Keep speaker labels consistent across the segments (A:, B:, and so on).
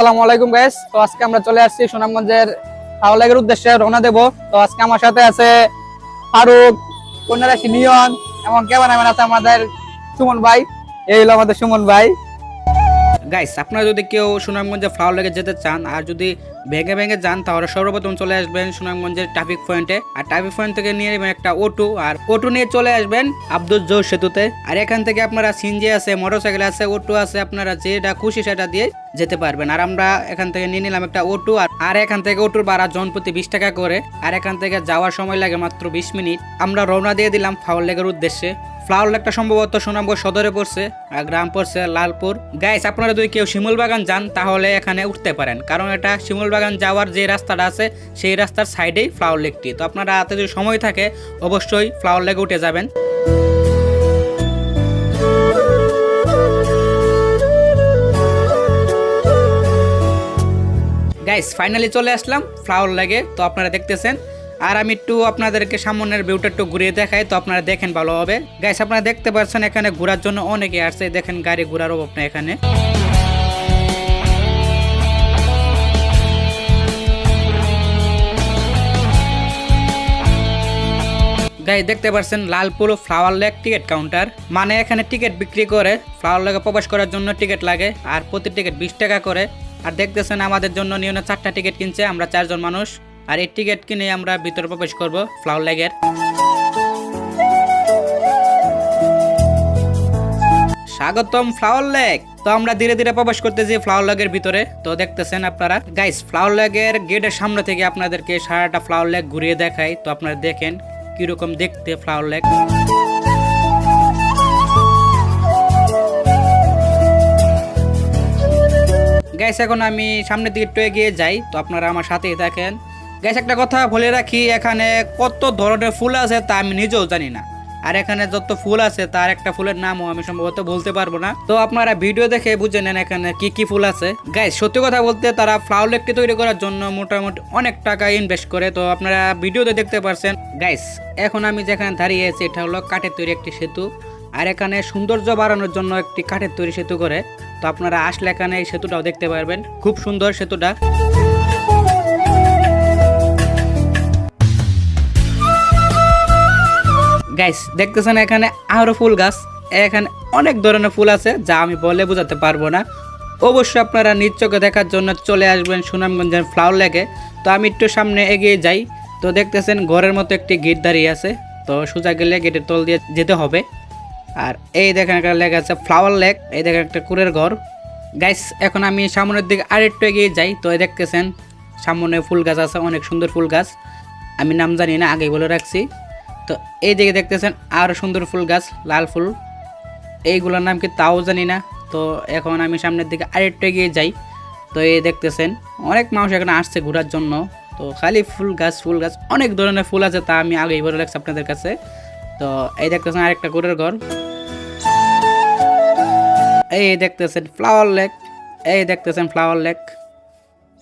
A: আসসালামু আলাইকুম গাইস। তো আজকে আমরা চলে আসছি সুনামগঞ্জের হাওলাগের উদ্দেশ্যে রওনা দেব। তো আজকে আমার সাথে আছে ফারুক, কন্যারাশি নিয়ন এবং ক্যামেরাম্যান আছে আমাদের সুমন ভাই। এই হলো আমাদের সুমন ভাই।
B: গাইস, আপনারা যদি কেউ সুনামগঞ্জে ফ্লাওয়ার লেগে যেতে চান আর যদি ভেঙে ভেঙে যান তাহলে সর্বপ্রথম চলে আসবেন সুনামগঞ্জের ট্রাফিক পয়েন্টে। আর ট্রাফিক পয়েন্ট থেকে নিয়ে নেবেন একটা অটো, আর অটো নিয়ে চলে আসবেন আব্দুল জোর সেতুতে। আর এখান থেকে আপনারা সিনজি আছে, মোটরসাইকেল আছে, অটো আছে, আপনারা যেটা খুশি সেটা দিয়ে যেতে পারবেন। আর আমরা এখান থেকে নিয়ে নিলাম একটা অটো, আর এখান থেকে অটোর ভাড়া জনপ্রতি 20 টাকা করে। আর এখান থেকে যাওয়ার সময় লাগে মাত্র 20 মিনিট। আমরা রওনা দিয়ে দিলাম ফ্লাওয়ার লেগের উদ্দেশ্যে। ফ্লাওয়ার লেকটা সম্ভবত সুনামগঞ্জ সদরে পড়ছে আর গ্রাম পড়ছে লালপুর। গাইস, আপনারা যদি কেউ শিমুল বাগান যান তাহলে এখানে উঠতে পারেন, কারণ এটা শিমুল বাগান যাওয়ার যে রাস্তাটা আছে সেই রাস্তার সাইডেই ফ্লাওয়ার লেকটি। তো আপনারা হাতে যদি সময় থাকে অবশ্যই ফ্লাওয়ার লেকে উঠে যাবেন। গাইস, ফাইনালি চলে আসলাম ফ্লাওয়ার লেগে। তো আপনারা দেখতেছেন, আর আমি একটু আপনাদেরকে সামনের ভিউটা একটু ঘুরিয়ে দেখাই, তো আপনারা দেখেন ভালো হবে। গাইস, আপনারা দেখতে পাচ্ছেন এখানে ঘোরার জন্য অনেকে আসছে। দেখেন গাড়ি ঘোরার অভাব না এখানে। গাইস, দেখতে পাচ্ছেন Lalpur flower lake ticket counter, মানে এখানে টিকিট বিক্রি করে। ফ্লাওয়ার লেকে প্রবেশ করার জন্য টিকিট লাগে, আর প্রতি টিকিট 20 টাকা করে। আর দেখতেছেন আমাদের জন্য নিয়নে 4টা টিকিট কিনছে, আমরা 4 জন মানুষ। আর এই টিকিট কিনে আমরা ভিতরে প্রবেশ করব ফ্লাওয়ার লেগের। স্বাগতম ফ্লাওয়ার লেক। তো আমরা ধীরে ধীরে প্রবেশ করতেছি ফ্লাওয়ার লেগের ভিতরে। তো দেখতেছেন আপনারা। গাইস, ফ্লাওয়ার লেগের গেটের সামনে থেকে আপনাদেরকে সারাটা ফ্লাওয়ার লেক ঘুরিয়ে দেখাই। তো আপনারা দেখেন কিরকম দেখতে ফ্লাওয়ার লেক। গাইস, এখন আমি সামনের দিকে একটু এগিয়ে যাই, তো আপনারা আমার সাথেই থাকেন। গাইস, একটা কথা বলে রাখি, এখানে কত ধরনের ফুল আছে তা আমি নিজেও জানি না। আর এখানে যত ফুল আছে তার একটা ফুলের নামও আমি সম্ভবত বলতে পারবো না। তো আপনারা ভিডিও দেখে বুঝে নেন এখানে কি কি ফুল আছে। গাইস, সত্যি কথা বলতে তারা ফ্লাওয়ার লেকটি তৈরি করার জন্য মোটামুটি অনেক টাকা ইনভেস্ট করে। তো আপনারা ভিডিওতে দেখতে পারছেন। গাইস, এখন আমি যেখানে দাঁড়িয়ে আছি এটা হলো কাঠের তৈরি একটি সেতু। আর এখানে সৌন্দর্য বাড়ানোর জন্য একটি কাঠের তৈরি সেতু করে। তো আপনারা আসলে এখানে এই সেতুটাও দেখতে পারবেন, খুব সুন্দর সেতুটা। গাইস, দেখতেছেন এখানে আরো ফুল গাছ। এখানে অনেক ধরনের ফুল আছে যা আমি বলে বোঝাতে পারবো না। অবশ্যই আপনারা নিজ চোখে দেখার জন্য চলে আসবেন সুনামগঞ্জের ফ্লাওয়ার লেকে। তো আমি একটু সামনে এগিয়ে যাই। তো দেখতেছেন ঘরের মতো একটি গেট দাঁড়িয়ে আছে। তো সোজা গেলে গেটের তল দিয়ে যেতে হবে। আর এই দেখেন একটা লেক আছে ফ্লাওয়ার লেক। এই দেখেন একটা কুড়ের ঘর। গাইস, এখন আমি সামনের দিকে আরেকটু এগিয়ে যাই। তো দেখতেছেন সামনে ফুল গাছ আছে, অনেক সুন্দর ফুল গাছ। আমি নাম জানি না, আগেই বলে রাখছি। তো এই দিকে দেখতেছেন আরও সুন্দর ফুল গাছ, লাল ফুল। এইগুলোর নাম কি তাও জানি না। তো এখন আমি সামনের দিকে আরেকটু এগিয়ে যাই। তো এই দেখতেছেন অনেক মানুষ এখানে আসছে ঘোরার জন্য। তো খালি ফুল গাছ ফুল গাছ, অনেক ধরনের ফুল আছে তা আমি আগেই বলে রাখছি আপনাদের কাছে। তো এই দেখতেছেন আরেকটা ঘরের ঘর। এই দেখতেছেন ফ্লাওয়ার লেক। এই দেখতেছেন ফ্লাওয়ার লেক।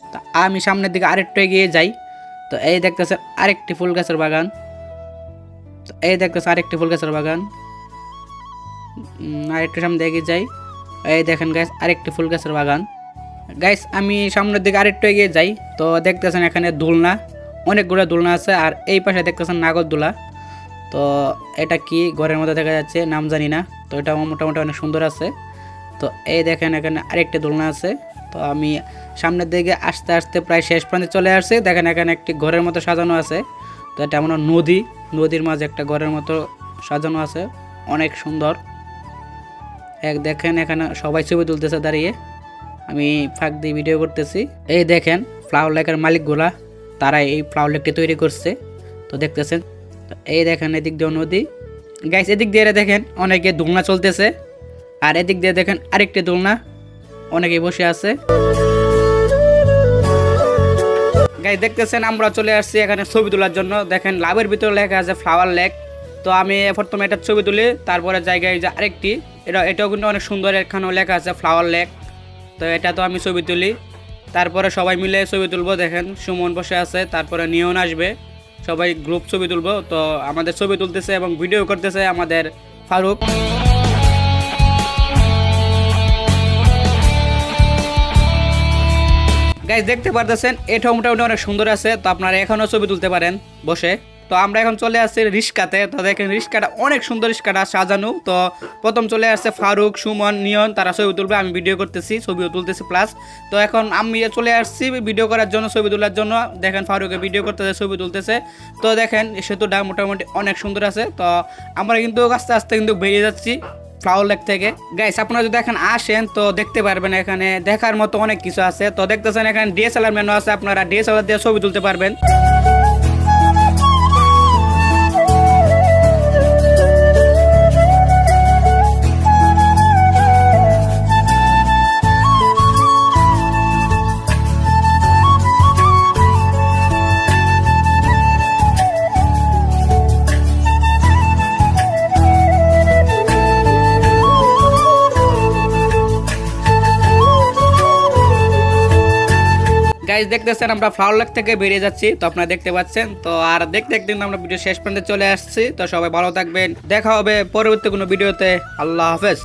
B: তো আমি সামনের দিকে আরেকটু এগিয়ে যাই। তো এই দেখতেছেন আরেকটি ফুল গাছের বাগান। তো এই দেখতেছেন আরেকটি ফুল গাছের বাগান। আরেকটু সামনে এগিয়ে যাই। এই দেখেন গাইস আরেকটি ফুল গাছের বাগান। গাইস, আমি সামনের দিকে আরেকটু এগিয়ে যাই। তো দেখতেছেন এখানে দোলনা, অনেকগুলো দোলনা আছে। আর এই পাশে দেখতেছেন নাগরদোলা। তো এটা কি ঘরের মধ্যে দেখা যাচ্ছে, নাম জানি না। তো এটা মোটামুটি অনেক সুন্দর আছে। তো এই দেখেন এখানে আরেকটি দোলনা আছে। তো আমি সামনের দিকে আস্তে আস্তে প্রায় শেষ প্রান্তে চলে আসছি। দেখেন এখানে একটি ঘরের মতো সাজানো আছে। তো এটা মনে হয় নদী, নদীর মাঝে একটা ঘরের মতো সাজানো আছে, অনেক সুন্দর। দেখেন এখানে সবাই ছবি তুলতেছে দাঁড়িয়ে, আমি ফাঁক দিয়ে ভিডিও করতেছি। এই দেখেন ফ্লাওয়ার লেকের মালিকগুলা, তারা এই ফ্লাওয়ার লেকটি তৈরি করছে। তো দেখতেছেন এই দেখেন এদিক দিয়ে নদী। গাইস, এদিক দিয়ে দেখেন অনেকে দোলনা চলতেছে। আর এদিক দিয়ে দেখেন আরেকটি দোলনা, অনেকে বসে আছে। গাইস, দেখতেছেন আমরা চলে আসছি এখানে ছবি তোলার জন্য। দেখেন লাভের ভিতরে লেখা আছে ফ্লাওয়ার লেক। তো আমি প্রথমে এটা ছবি তুলি, তারপরে জায়গায় যে আরেকটি, এটাও কিন্তু অনেক সুন্দর, এখানেও লেখা আছে ফ্লাওয়ার লেক। তো এটা তো আমি ছবি তুলি, তারপরে সবাই মিলে ছবি তুলবো। দেখেন সুমন বসে আছে, তারপরে নিয়ন আসবে, সবাই গ্রুপ ছবি তুলবো। তো আমাদের ছবি তুলতেছে এবং ভিডিও করতেছে আমাদের ফারুক। গাইস দেখতে পারতেছেন এটা মোটামুটি অনেক সুন্দর আছে, তো আপনারা এখনও ছবি তুলতে পারেন বসে। তো আমরা এখন চলে আসছি রিস্কাতে। তো দেখেন রিস্কাটা অনেক সুন্দর, রিস্কাটা সাজানো। তো প্রথম চলে আসছে ফারুক, সুমন, নিয়ন, তারা ছবি তুলবে, আমি ভিডিও করতেছি, ছবিও তুলতেছি প্লাস। তো এখন আমি চলে আসছি ভিডিও করার জন্য, ছবি তোলার জন্য। দেখেন ফারুকে ভিডিও করতেছে, ছবি তুলতেছে। তো দেখেন সেতুটা মোটামুটি অনেক সুন্দর আছে। তো আমরা কিন্তু আস্তে আস্তে কিন্তু বেরিয়ে যাচ্ছি ফ্লাওয়ার লেক থেকে। গাইস আপনারা যদি এখন আসেন তো দেখতে পারবেন এখানে দেখার মতো অনেক কিছু আছে। তো দেখতেছেন এখানে ডিএসএলআর মেনু আছে, আপনারা ডিএসএলআর দিয়ে ছবি তুলতে পারবেন। গাইস দেখতেছেন আমরা ফ্লাওয়ার লেক থেকে বেরিয়ে যাচ্ছি, তো আপনারা দেখতে পাচ্ছেন। তো আর দেখতে দেখতে কিন্তু আমরা ভিডিও শেষ পর্যন্ত চলে আসছি। তো সবাই ভালো থাকবেন, দেখা হবে পরবর্তী কোনো ভিডিওতে। আল্লাহ হাফেজ।